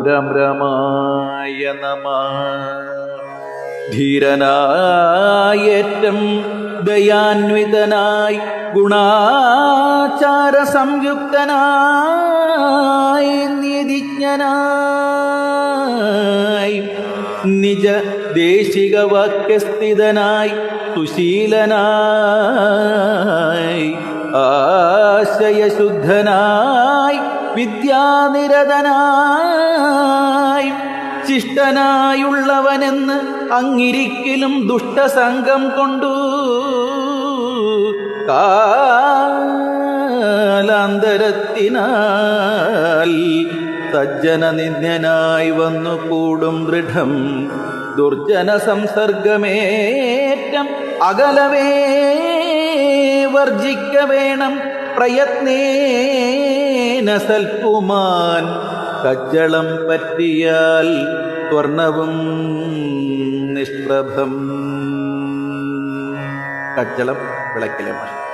രാം രാമായ നമഃ. ധീരനായേറ്റം ദയാന്വിതനായി ഗുണാചാര സംയുക്തനായി നീതിജ്ഞനായി നിജ ദേശിക വാക്യസ്ഥിതനായി സുശീലനായി ആശയശുദ്ധനായി വിദ്യാനിരതനായി ശിഷ്ടനായുള്ളവനെന്ന് അങ്ങിരിക്കലും ദുഷ്ടസംഗം കൊണ്ടു കാലാന്തരത്തിനാൽ സജ്ജന നിന്ദ്യനായി വന്നു കൂടും ദൃഢം ദുർജന സംസർഗമേറ്റം അകലവേ വർജിക്ക വേണം പ്രയത്നേന സൽപ്പുമാൻ. കജ്ജളം പറ്റിയാൽ സ്വർണവും നിഷ്പ്രഭം. കജ്ജളം വിളക്കിലെ മഷി.